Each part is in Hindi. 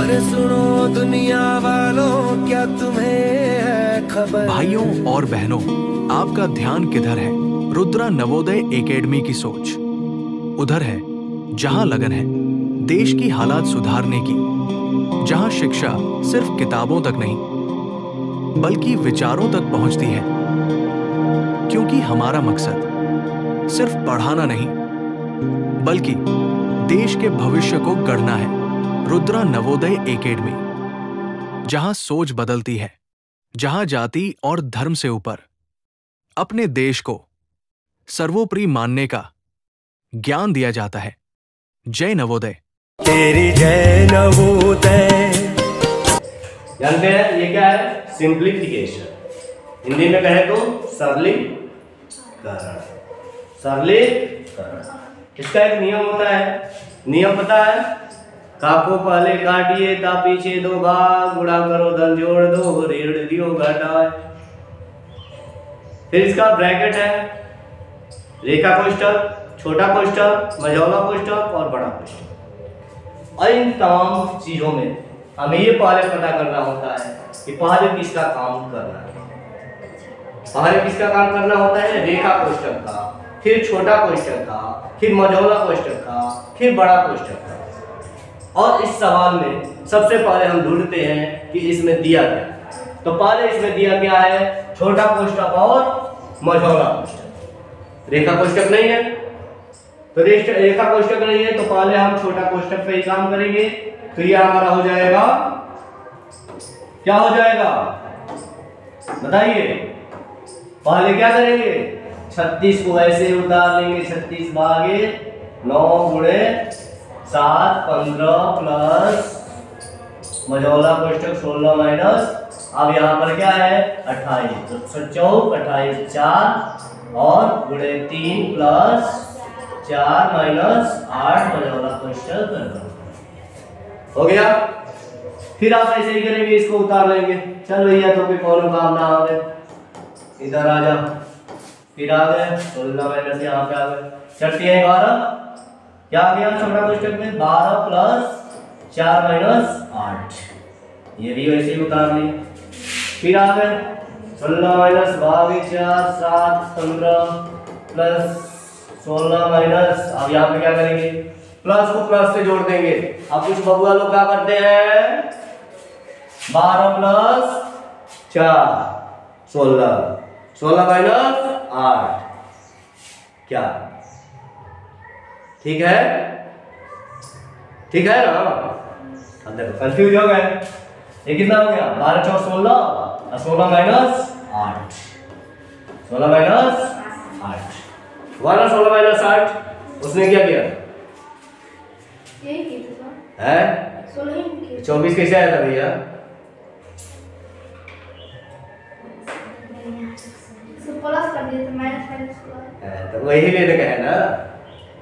अरे सुनो दुनिया वालों, क्या तुम्हें है खबर? भाइयों और बहनों, आपका ध्यान किधर है? रुद्रा नवोदय एकेडमी की सोच उधर है जहां लगन है देश की हालात सुधारने की, जहां शिक्षा सिर्फ किताबों तक नहीं बल्कि विचारों तक पहुंचती है, क्योंकि हमारा मकसद सिर्फ पढ़ाना नहीं बल्कि देश के भविष्य को गढ़ना है। रुद्रा नवोदय एकेडमी, जहां सोच बदलती है, जहां जाति और धर्म से ऊपर अपने देश को सर्वोपरि मानने का ज्ञान दिया जाता है। जय नवोदय। तेरी जय नवोदय। जानते हैं ये क्या है? सिंप्लीफिकेशन। हिंदी में कहे तो सरलीकरण। सरलीकरण इसका एक नियम होता है। नियम पता है? का को पहले काटिए ता पीछे दो भाग, गुणा करो धन जोड़ दो, ऋण दियो घटाए। फिर इसका ब्रैकेट है, रेखा कोष्ठक, छोटा कोष्ठक, मझौला कोष्ठक और बड़ा कोष्ठक। और इन तमाम चीजों में हमें ये पहले पता करना होता है कि पहले किसका काम करना है। पहले किसका काम करना होता है? रेखा कोष्ठक का, फिर छोटा कोष्ठक का, फिर मझौला कोष्ठक का, फिर बड़ा कोष्ठक का। और इस सवाल में सबसे पहले हम ढूंढते हैं कि इसमें दिया क्या। तो पहले इसमें दिया क्या है? छोटा कोष्ठक और मझौला कोष्ठक। रेखा कोष्ठक नहीं है, तो रेखा कोष्ठक नहीं है तो पहले हम छोटा कोष्ठक पे ही काम करेंगे। तो ये हमारा हो जाएगा, क्या हो जाएगा बताइए? पहले क्या करेंगे? 36 को ऐसे उतार लेंगे, 36 भागे 9 गुणे 7 15 प्लस मझौला कोष्ठक 16 माइनस, अब यहाँ पर क्या है 28, तो 24 28 4 और गुणे 3 प्लस 4 माइनस 8 मझौला कोष्ठक हो गया। फिर आप ऐसे ही करेंगे, इसको उतार लेंगे। चल भैया तो कोई कौन काम ना आ गए, इधर आ जा। फिर आ गए 16 माइनस यहाँ पे आ गए 12 क्या आ गया छोटा कोष्ठक में? 12 प्लस 4 माइनस 8, ये भी वैसे ही उतार लिए। फिर आ गए 16 माइनस भागे 4 7 15 प्लस 16 माइनस, अब यहाँ पे क्या करेंगे? प्लस को प्लस से जोड़ देंगे। अब कुछ बबुआ लोग क्या करते हैं? 12 प्लस 4 16 माइनस 8, क्या ठीक है? ठीक है ना? अब देखो कंफ्यूज हो गए। ये कितना हो गया? 12 4 16 और 16 माइनस 8, 16 माइनस 8 वाला 16 माइनस 8 उसने क्या किया है? 24 कैसे आया था भैया? प्लस कर दिया तो माइनस माइनस तो वही लेने का है ना,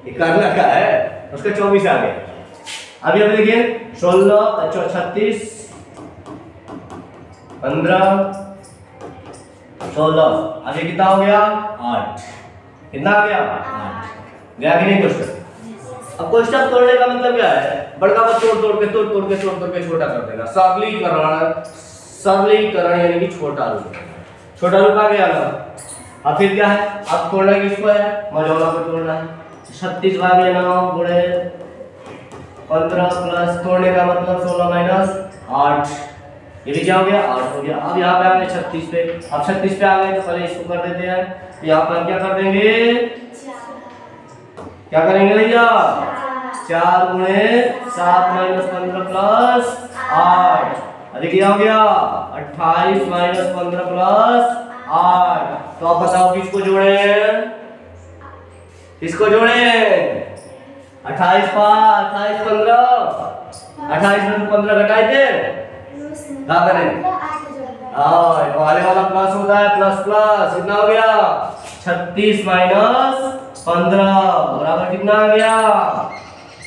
ये करना का है, उसका 24 आ गया। अभी अब देखिए 16 36 15 16, आगे कितना हो गया? 8। कितना आ गया? 8 गया कि नहीं क्वेश्चन? अब क्वेश्चन तोड़ने का मतलब क्या है? बड़का को तोड़ के छोटा कर देना। सरलीकरण यानी कि छोटा रूप आ गया ना। अब फिर क्या है? अब तोड़ना किसको है? मझौला को तोड़ना है। 36 भागे 9 गुणे 15 प्लस तोड़ने का मतलब 16 माइनस 8, ये भी क्या हो गया? 8 हो गया। अब यहाँ पे आ गए 36 पे। अब 36 पे आ गए तो पहले इसको कर देते हैं। यहाँ पर क्या कर देंगे? क्या करेंगे भैया? 4 गुणे 7 माइनस 15 प्लस 8, अरे क्या हो गया? 28 माइनस 15 प्लस 8। तो आप बताओ किसको जोड़े? किसको जोड़े? 28 15 28 में 15 घटाए थे, क्या करें? वाले वाला प्लस होता है, प्लस प्लस कितना हो गया? 36 माइनस 15 बराबर कितना आ गया?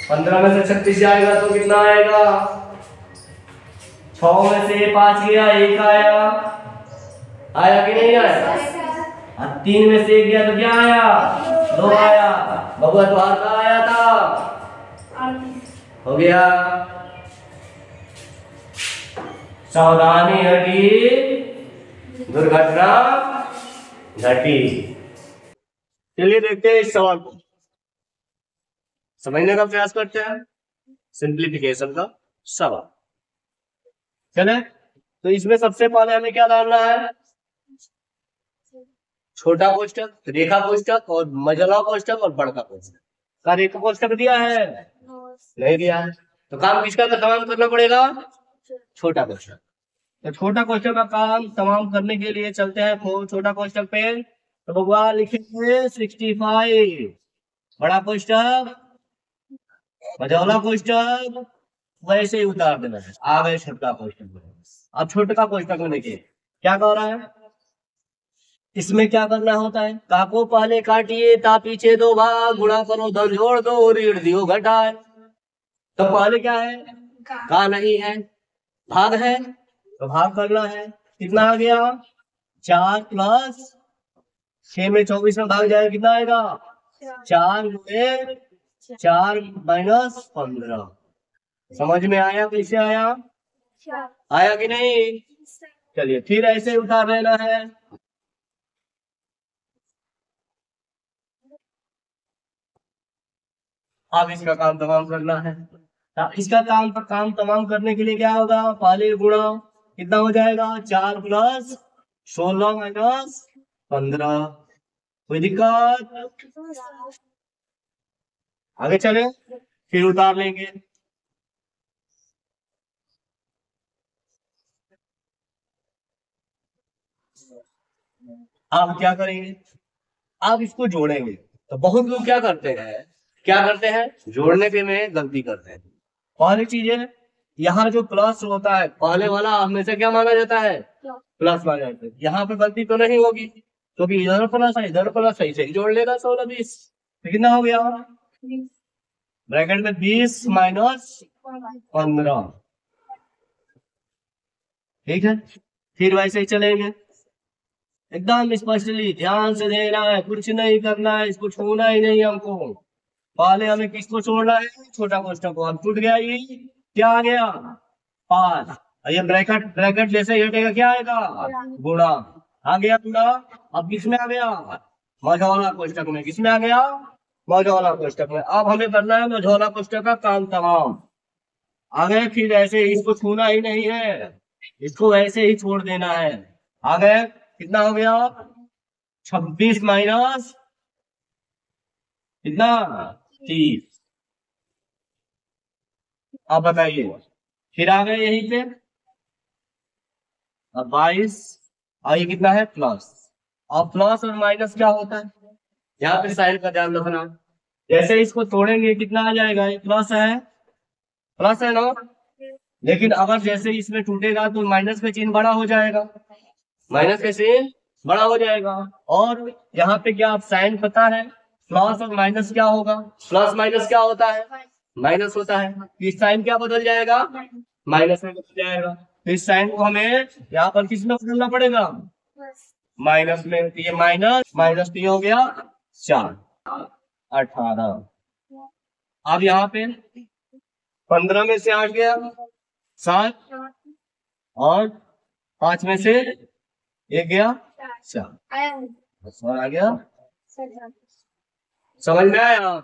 15 में से 36 जाएगा तो कितना आएगा? 6 में से 5 गया, 1 आया कि नहीं आया? 3 में से 1 गया तो क्या आया? 2 आया। बबुआ तो का आया था, हो गया सावधानी हटी, दुर्घटना घटी। चलिए देखते हैं इस सवाल को, समझने का प्रयास करते हैं। सिंप्लीफिकेशन का सवाल। चले, तो इसमें सबसे पहले हमें क्या डालना है? छोटा कोष्ठक, रेखा कोष्ठक और मझौला कोष्ठक और बड़का कोष्ठक। का रेखा कोष्ठक दिया है? नहीं दिया है। तो काम किसका तमाम करना पड़ेगा? छोटा कोष्ठक। तो छोटा कोष्ठक का काम तमाम करने के लिए चलते हैं छोटा कोष्ठक पे। तो भगवान लिखेंगे 65। बड़ा कोष्ठक, मझौला कोष्ठक वैसे ही उतार देना है। आ गए छोटा कोष्ठक। अब छोटा कोष्ठक में देखिए क्या कह रहा है। इसमें क्या करना होता है? का को पहले काटिए, ता पीछे दो भाग, गुणा करो धन जोड़ दो, ऋण दियो घटाए। तो पहले क्या है? का नहीं है, भाग है, तो भाग करना है। कितना आ गया? 4 प्लस 6 में 24 में भाग जाए, कितना आएगा? 4 में 4 माइनस 15। समझ में आया? कैसे आया? आया कि नहीं? चलिए फिर ऐसे उतार लेना है। अब इसका काम तमाम करना है। इसका काम तमाम करने के लिए क्या होगा? पहले गुणा कितना हो जाएगा? 4 प्लस 16 माइनस 15। कोई दिक्कत? आगे चले, फिर उतार लेंगे। अब क्या करेंगे? अब इसको जोड़ेंगे। तो बहुत लोग क्या करते हैं? जोड़ने के में गलती करते हैं। पहली चीज है, यहाँ जो प्लस होता है पहले वाला हमेशा क्या माना जाता है? प्लस माना जाता है। यहाँ पे गलती तो नहीं होगी क्योंकि इधर प्लस है, इधर प्लस, सही से जोड़ लेगा। 16 20 कितना हो गया? ब्रैकेट में 20 माइनस 15। ठीक है, फिर वैसे ही चलेंगे। एकदम स्पष्टली ध्यान से देना है, कुछ नहीं करना है, इसको छूना ही नहीं हमको। पहले हमें किसको छोड़ना है? छोटा कोष्ठक को। अब टूट गया, ये क्या आ गया? 5। ये ब्रैकेट जैसे ही हटेगा क्या आएगा? गुणा। आ गया गुणा। अब किसमें आ गया? मझौला कोष्ठक में। किसमें आ गया? मझौला कोष्ठक में। अब हमें करना है मझौला कोष्ठक का काम तमाम। आ गए, फिर ऐसे इसको छूना ही नहीं है, इसको ऐसे ही छोड़ देना है। आ गए, कितना हो गया? 26 माइनस कितना? 30। आप बताइए, फिर आ गए यहीं पे। अब 22 और ये कितना है? प्लस। अब प्लस और माइनस क्या होता है? यहाँ पे साइन का ध्यान रखना। जैसे इसको तोड़ेंगे कितना आ जाएगा? ये प्लस है ना। लेकिन अगर जैसे इसमें टूटेगा तो माइनस का चिन्ह बड़ा हो जाएगा, माइनस का चिन्ह बड़ा हो जाएगा। और यहाँ पे क्या आप साइन पता है? प्लस और माइनस क्या होगा? प्लस माइनस क्या होता है? माइनस होता है। इस साइन क्या बदल जाएगा? माइनस में बदल जाएगा। तो इस साइन को हमें यहाँ पर किस में बदलना पड़ेगा? माइनस में। ये माइनस माइनस तो हो गया 4 18। अब यहाँ पे 15 में से 8 गया 7 और 5 में से 1 गया 4 आ गया। समझ में आया?